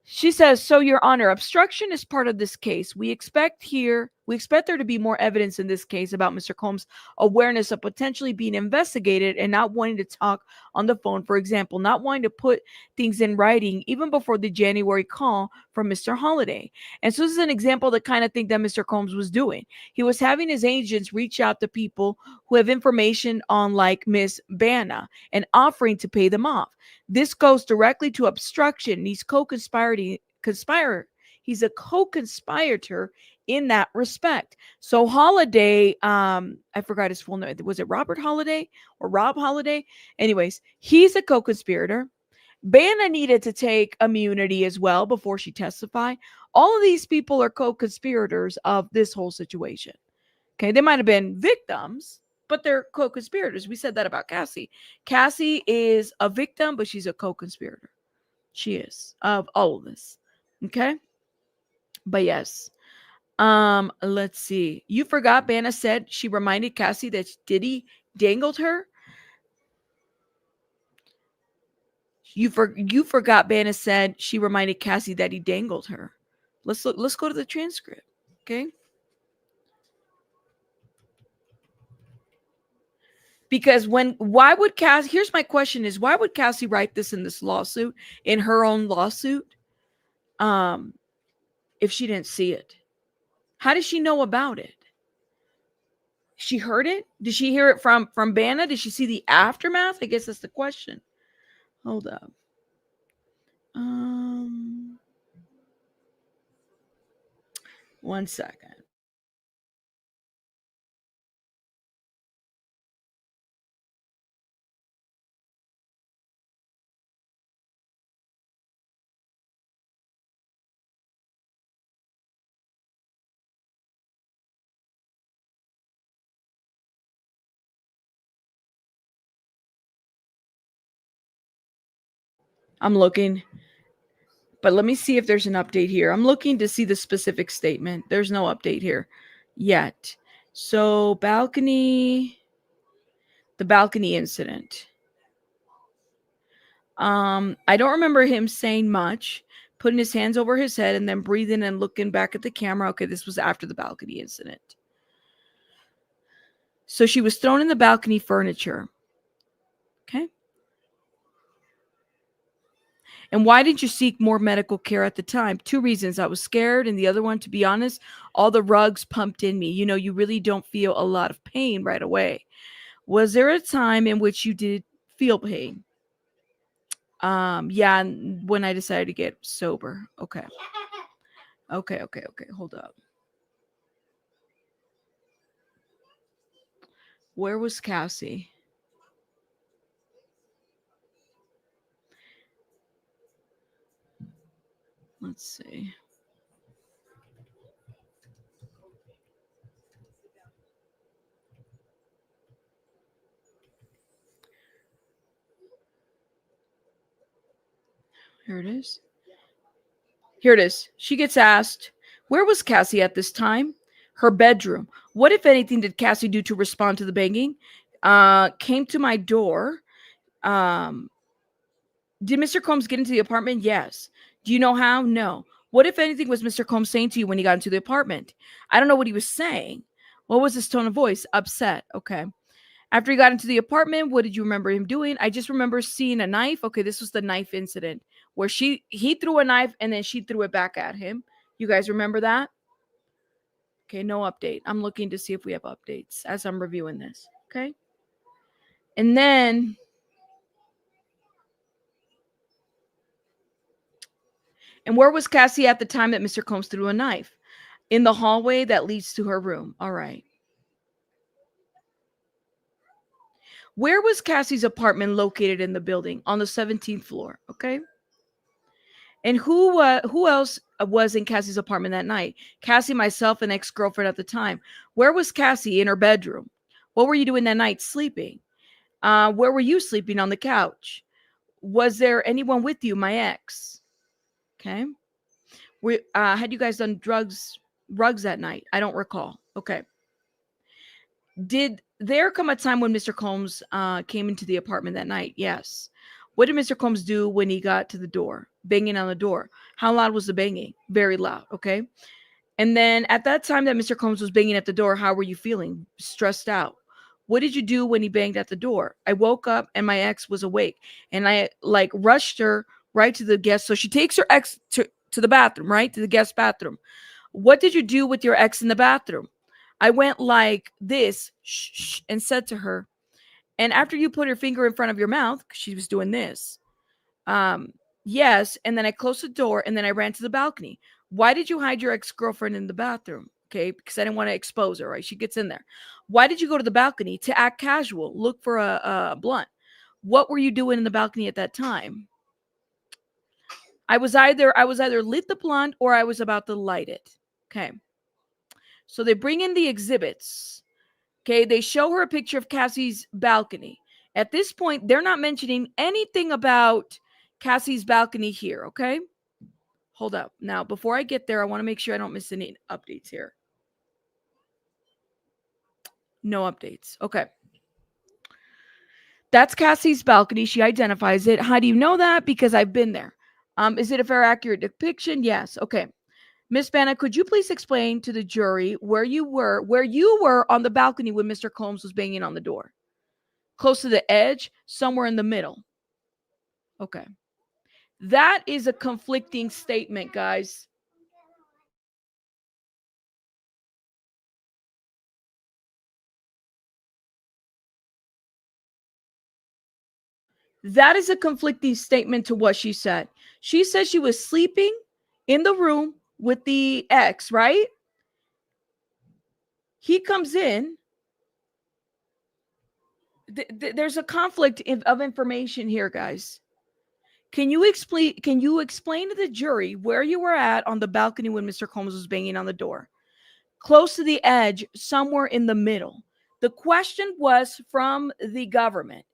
she says, so, Your Honor, obstruction is part of this case. We expect here We expect there to be more evidence in this case about Mr. Combs' awareness of potentially being investigated and not wanting to talk on the phone. For example, not wanting to put things in writing even before the January call from Mr. Holiday. And so this is an example of the kind of thing that Mr. Combs was doing. He was having his agents reach out to people who have information on like Miss Bana and offering to pay them off. This goes directly to obstruction. He's He's a co-conspirator in that respect. So Holiday, I forgot his full name. Was it Robert Holiday or Rob Holiday? Anyways, he's a co-conspirator. Bana needed to take immunity as well before she testified. All of these people are co-conspirators of this whole situation. Okay, they might have been victims, but they're co-conspirators. We said that about Cassie. Cassie is a victim, but she's a co-conspirator. She is of all of this. Okay. But yes. Let's see. You forgot Bana said she reminded Cassie that Diddy dangled her. You forgot Bana said she reminded Cassie that he dangled her. Let's go to the transcript. Okay. Because why would Cassie, here's my question is, why would Cassie write this in this lawsuit, in her own lawsuit, if she didn't see it? How does she know about it? She heard it? Did she hear it from Bana? Did she see the aftermath? I guess that's the question. Hold up. One second. I'm looking, but let me see if there's an update here. I'm looking to see the specific statement. There's no update here yet. So the balcony incident. I don't remember him saying much, putting his hands over his head and then breathing and looking back at the camera. Okay, this was after the balcony incident. So she was thrown in the balcony furniture. Okay. And why didn't you seek more medical care at the time? 2 reasons. I was scared. And the other one, to be honest, all the rugs pumped in me. You know, you really don't feel a lot of pain right away. Was there a time in which you did feel pain? Yeah, when I decided to get sober. Okay. Okay. Hold up. Where was Cassie? Let's see. Here it is. Here it is. She gets asked, where was Cassie at this time? Her bedroom. What, if anything, did Cassie do to respond to the banging? Came to my door. Did Mr. Combs get into the apartment? Yes. Do you know how? No. What, if anything, was Mr. Combs saying to you when he got into the apartment? I don't know what he was saying. What was his tone of voice? Upset. Okay. After he got into the apartment, what did you remember him doing? I just remember seeing a knife. Okay, this was the knife incident where he threw a knife and then she threw it back at him. You guys remember that? Okay, no update. I'm looking to see if we have updates as I'm reviewing this. Okay. And then where was Cassie at the time that Mr. Combs threw a knife? In the hallway that leads to her room. All right. Where was Cassie's apartment located in the building? On the 17th floor. Okay. And who else was in Cassie's apartment that night? Cassie, myself, and ex-girlfriend at the time. Where was Cassie? In her bedroom. What were you doing that night? Sleeping. Where were you sleeping? On the couch. Was there anyone with you? My ex. Okay. Had you guys done rugs that night? I don't recall. Okay. Did there come a time when Mr. Combs came into the apartment that night? Yes. What did Mr. Combs do when he got to the door? Banging on the door. How loud was the banging? Very loud. Okay. And then at that time that Mr. Combs was banging at the door, how were you feeling? Stressed out. What did you do when he banged at the door? I woke up and my ex was awake, and I like rushed her right to the guest. So she takes her ex to the bathroom, right? To the guest bathroom. What did you do with your ex in the bathroom? I went like this, shh, shh, and said to her, and after you put your finger in front of your mouth, because she was doing this, um, yes. And then I closed the door and then I ran to the balcony. Why did you hide your ex-girlfriend in the bathroom? Okay, because I didn't want to expose her, right? She gets in there. Why did you go to the balcony? To act casual, look for a blunt. What were you doing in the balcony at that time? I was either lit the blunt or I was about to light it. Okay. So they bring in the exhibits. Okay, they show her a picture of Cassie's balcony. At this point, they're not mentioning anything about Cassie's balcony here, okay? Hold up. Now, before I get there, I want to make sure I don't miss any updates here. No updates. Okay. That's Cassie's balcony. She identifies it. How do you know that? Because I've been there. Is it a fair, accurate depiction? Yes. Okay. Miss Bana, could you please explain to the jury where you were on the balcony when Mr. Combs was banging on the door? Close to the edge, somewhere in the middle. Okay. That is a conflicting statement, guys. That is a conflicting statement to what she said. She said she was sleeping in the room with the ex, right? He comes in. There's a conflict of information here, guys. Can you explain to the jury where you were at on the balcony when Mr. Combs was banging on the door? Close to the edge, somewhere in the middle. The question was from the government.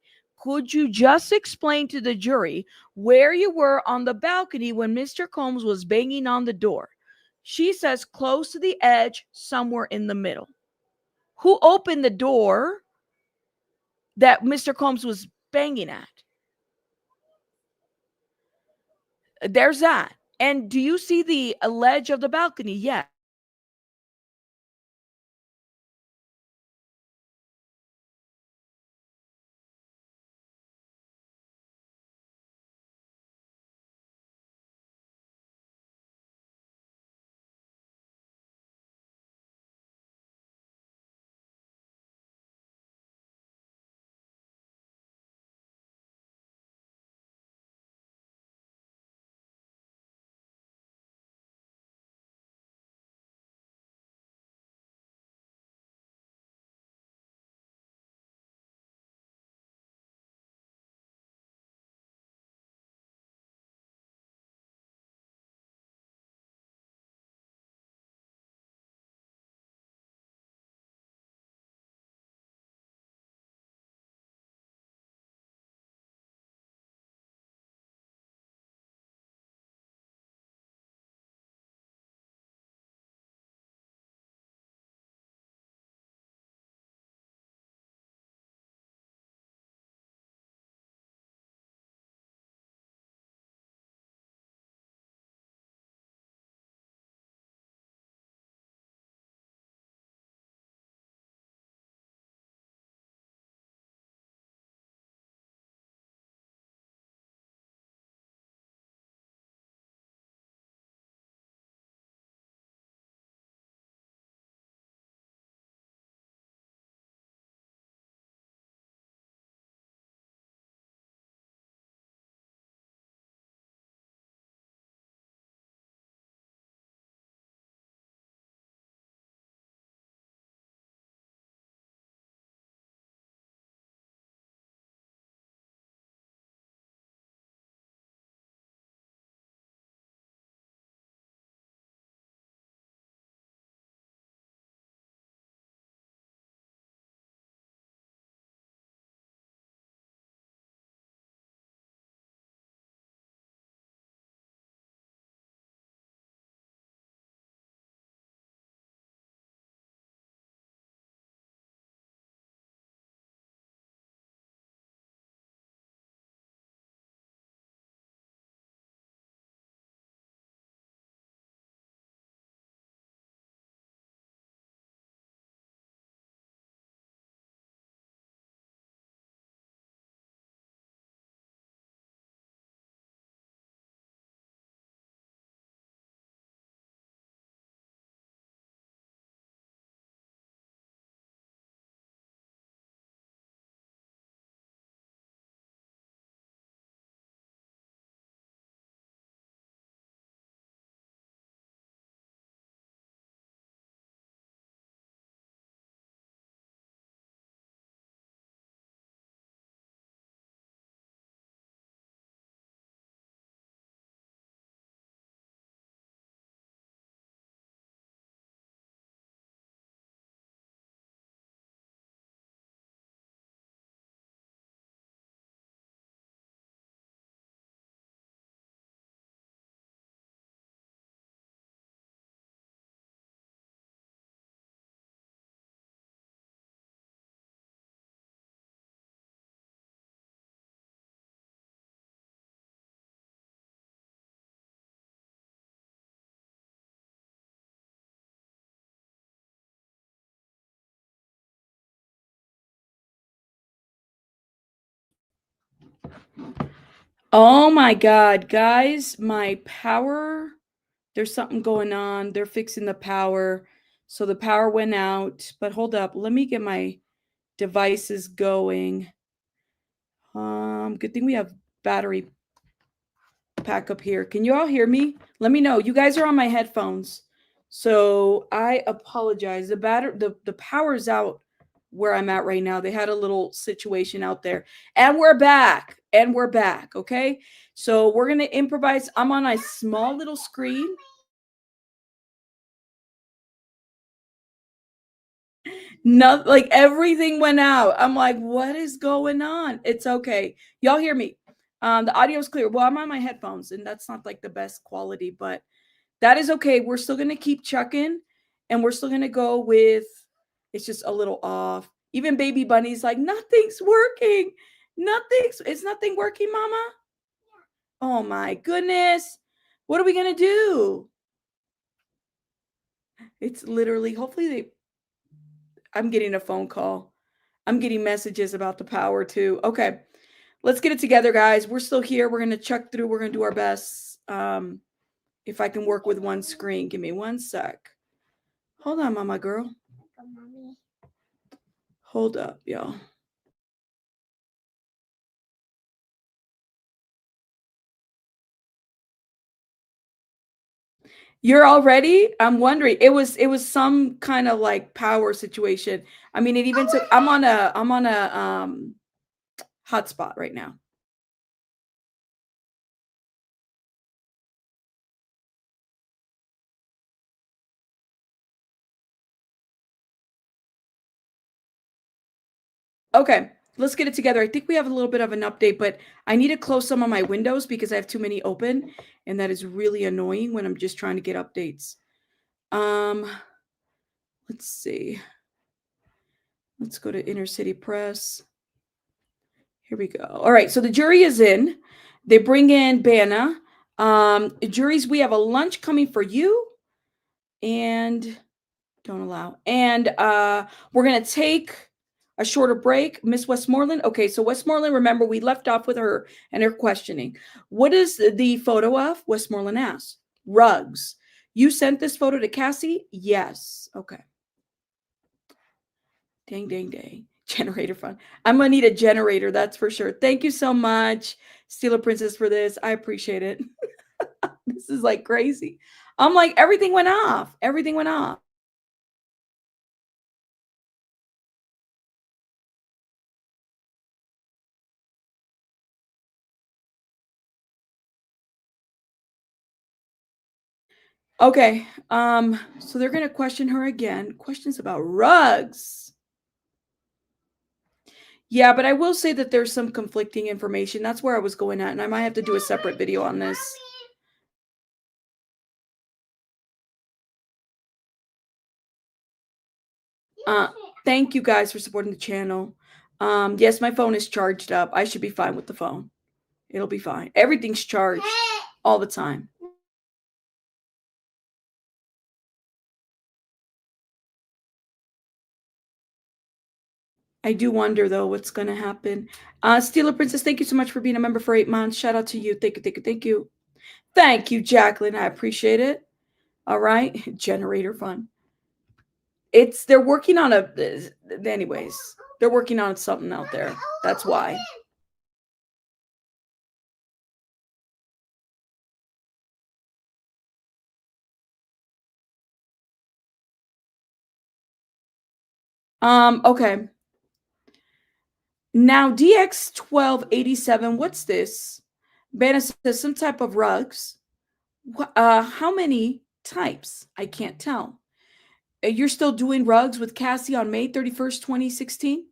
Could you just explain to the jury where you were on the balcony when Mr. Combs was banging on the door? She says close to the edge, somewhere in the middle. Who opened the door that Mr. Combs was banging at? There's that. And do you see the ledge of the balcony? Yes. Oh my God, guys, my power, there's something going on. They're fixing the power. So the power went out, but hold up. Let me get my devices going. Good thing we have battery pack up here. Can you all hear me? Let me know. You guys are on my headphones. So I apologize. The power's out where I'm at right now. They had a little situation out there. And we're back. And we're back. Okay. So we're gonna improvise. I'm on a small little screen. No, like everything went out. I'm like, what is going on? It's okay. Y'all hear me. The audio is clear. Well, I'm on my headphones, and that's not like the best quality, but that is okay. We're still gonna keep chucking, and we're still gonna go with it's just a little off. Even Baby Bunny's like, nothing's working. It's nothing working, Mama. Oh my goodness. What are we gonna do? It's literally, hopefully I'm getting a phone call. I'm getting messages about the power too. Okay. Let's get it together, guys. We're still here. We're going to chuck through. We're going to do our best. If I can work with one screen, give me 1 sec. Hold on, mama girl. Hold up, y'all. You're all ready? I'm wondering. It was some kind of like power situation. I mean, it even took I'm on a hotspot right now. Okay, let's get it together. I think we have a little bit of an update, but I need to close some of my windows because I have too many open, and that is really annoying when I'm just trying to get updates. Let's see. Let's go to Inner City Press. Here we go. All right, so the jury is in. They bring in Bana. Juries, we have a lunch coming for you, and don't allow. And we're gonna take a shorter break. Miss Westmoreland. Okay, so Westmoreland, remember we left off with her and her questioning. What is the photo of? Westmoreland asked. Rugs. You sent this photo to Cassie? Yes. Okay. Dang, dang, dang. Generator fund. I'm gonna need a generator, that's for sure. Thank you so much, Steeler Princess, for this. I appreciate it. This is like crazy. I'm like, everything went off. Everything went off. Okay, so they're gonna question her again. Questions about rugs. Yeah, but I will say that there's some conflicting information. That's where I was going at, and I might have to do a separate video on this. Thank you guys for supporting the channel. Yes, my phone is charged up. I should be fine with the phone. It'll be fine. Everything's charged all the time. I do wonder, though, what's going to happen. Steeler Princess, thank you so much for being a member for 8 months. Shout out to you. Thank you, thank you, thank you. Thank you, Jacqueline. I appreciate it. All right. Generator fund. They're working on anyways, they're working on something out there. That's why. Okay. Now, DX1287, what's this? Bana says some type of rugs. How many types? I can't tell. You're still doing rugs with Cassie on May 31st, 2016?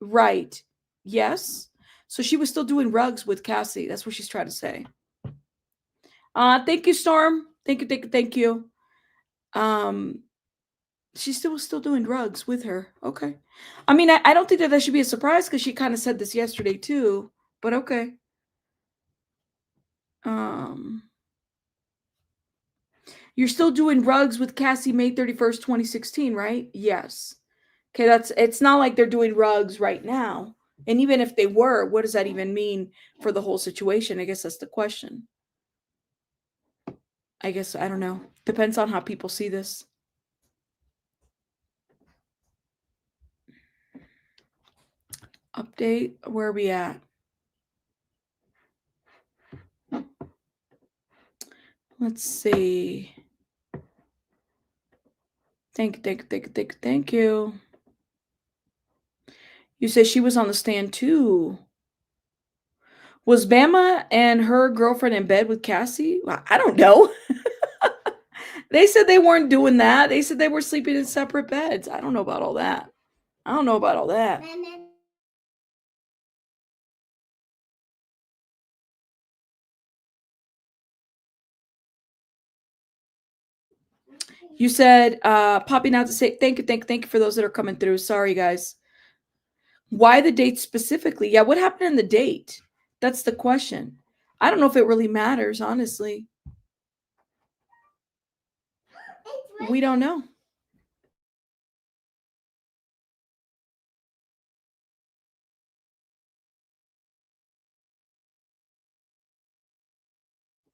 Right. Yes. So she was still doing rugs with Cassie. That's what she's trying to say. Thank you, Storm. Thank you, thank you, thank you. She's still doing drugs with her. Okay. I mean, I don't think that should be a surprise because she kind of said this yesterday too. But okay. You're still doing rugs with Cassie May 31st, 2016, right? Yes. Okay, it's not like they're doing rugs right now. And even if they were, what does that even mean for the whole situation? I guess that's the question. I guess, I don't know. Depends on how people see this. Update, where are we at? Let's see. Thank you. You say she was on the stand too. Was Bama and her girlfriend in bed with Cassie? Well, I don't know. They said they weren't doing that. They said they were sleeping in separate beds. I don't know about all that. I don't know about all that. You said popping out to say thank you for those that are coming through. Sorry, guys. Why the date specifically? Yeah, what happened in the date? That's the question. I don't know if it really matters, honestly. We don't know.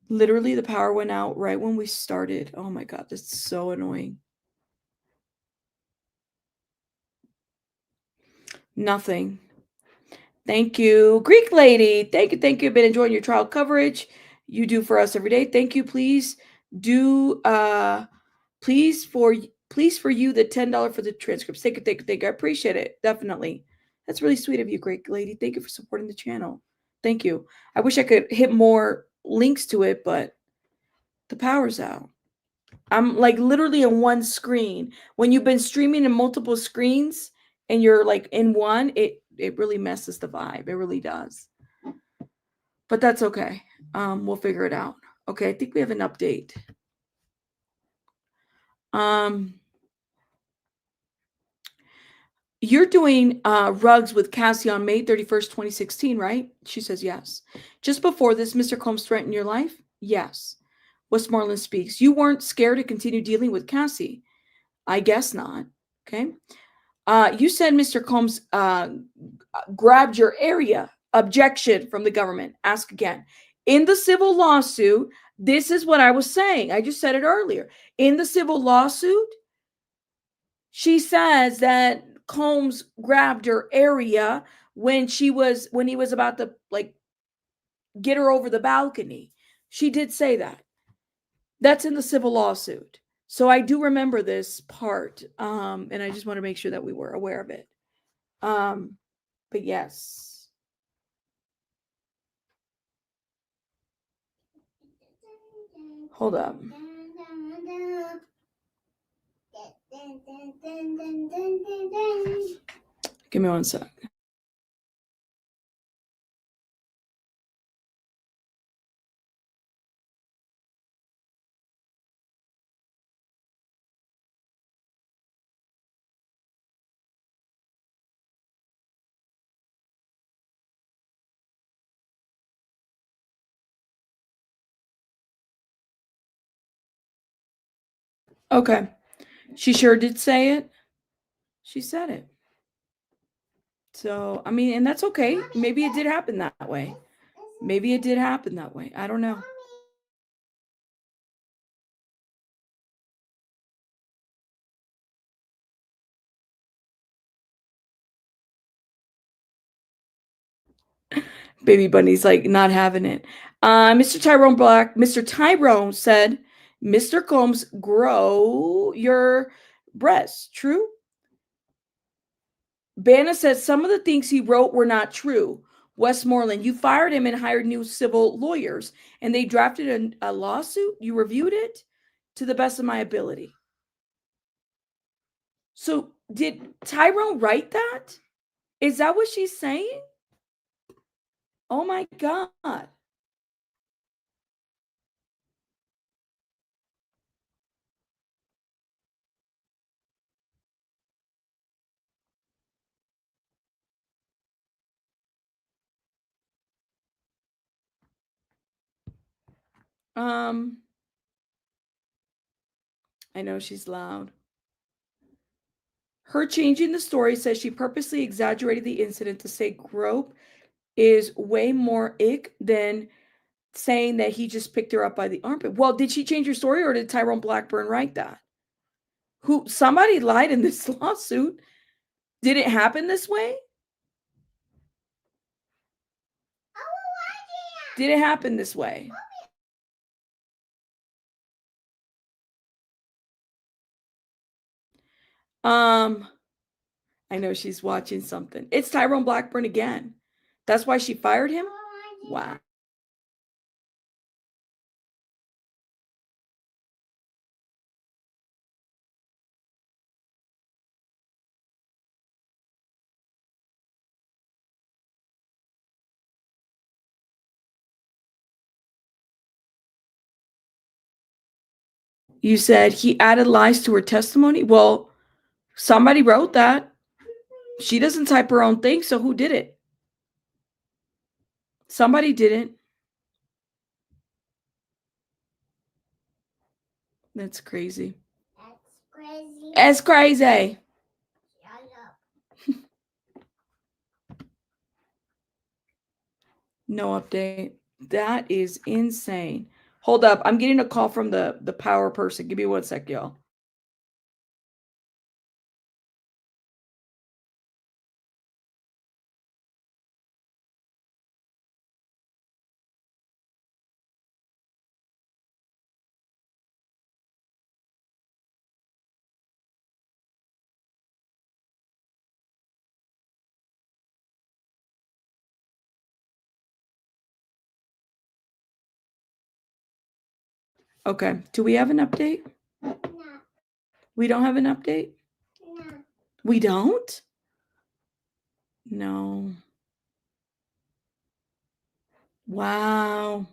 Literally, the power went out right when we started. Oh my God, that's so annoying. Nothing. Thank you. Greek lady. Thank you. Been enjoying your trial coverage. You do for us every day. Thank you. Please do please for you the $10 for the transcripts. Thank you. I appreciate it. Definitely. That's really sweet of you, Greek lady. Thank you for supporting the channel. Thank you. I wish I could hit more links to it, but the power's out. I'm like literally in one screen. When you've been streaming in multiple screens and you're like in one, it really messes the vibe. It really does. But that's okay. We'll figure it out. Okay, I think we have an update. You're doing rugs with Cassie on May 31st, 2016, right? She says yes. Just before this, Mr. Combs threatened your life? Yes. Westmoreland speaks. You weren't scared to continue dealing with Cassie? I guess not. Okay. You said Mr. Combs grabbed your area. Objection from the government. Ask again. In the civil lawsuit, this is what I was saying. I just said it earlier. In the civil lawsuit, she says that Combs grabbed her area when he was about to like get her over the balcony. She did say that. That's in the civil lawsuit. So I do remember this part. And I just want to make sure that we were aware of it. But yes. Hold up. Give me one sec. Okay. She sure did say it. She said it. So, I mean, and that's okay. Maybe it did happen that way. Maybe it did happen that way. I don't know. Baby Bunny's like not having it. Mr. Tyrone said, Mr. Combs, grow your breasts. True? Bana says some of the things he wrote were not true. Westmoreland, you fired him and hired new civil lawyers, and they drafted a lawsuit. You reviewed it to the best of my ability. So did Tyrone write that? Is that what she's saying? Oh my God. I know she's loud. Her changing the story says she purposely exaggerated the incident to say grope is way more ick than saying that he just picked her up by the armpit. Well, did she change her story or did Tyrone Blackburn write that? Somebody lied in this lawsuit. Did it happen this way? Did it happen this way? I know she's watching something. It's Tyrone Blackburn again. That's why she fired him? Wow. You said he added lies to her testimony? Well, somebody wrote that. She doesn't type her own thing, so who did it? Somebody didn't. That's crazy. That's crazy. That's crazy. Shut up. No update. That is insane. Hold up. I'm getting a call from the power person. Give me 1 sec, y'all. Okay. Do we have an update? No. We don't have an update? No. We don't? No. Wow.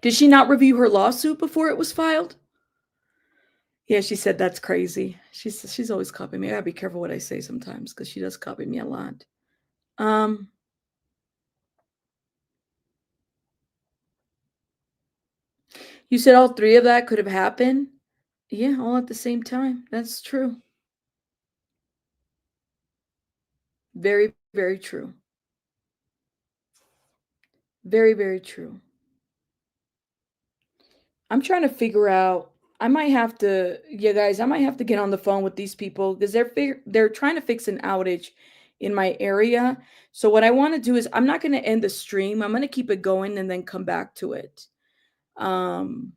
Did she not review her lawsuit before it was filed? Yeah, she said that's crazy. She's always copying me. I gotta be careful what I say sometimes because she does copy me a lot. You said all three of that could have happened? Yeah, all at the same time. That's true. Very, very true. Very, very true. I'm trying to figure out. I might have to, yeah, guys, I might have to get on the phone with these people because they're trying to fix an outage in my area. So what I want to do is I'm not going to end the stream. I'm going to keep it going and then come back to it. I'm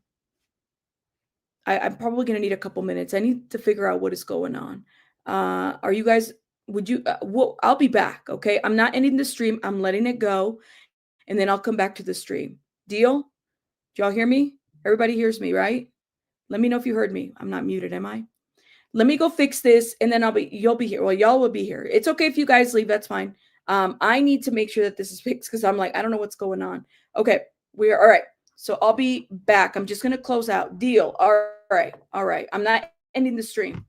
probably going to need a couple minutes. I need to figure out what is going on. Are you guys, would you, well, I'll be back. Okay. I'm not ending the stream. I'm letting it go and then I'll come back to the stream. Deal? Do y'all hear me? Everybody hears me, right? Let me know if you heard me. I'm not muted, am I? Let me go fix this and then you'll be here. Well, y'all will be here. It's okay if you guys leave. That's fine. I need to make sure that this is fixed because I'm like, I don't know what's going on. Okay. We're all right. So I'll be back. I'm just going to close out. Deal. All right. All right. I'm not ending the stream.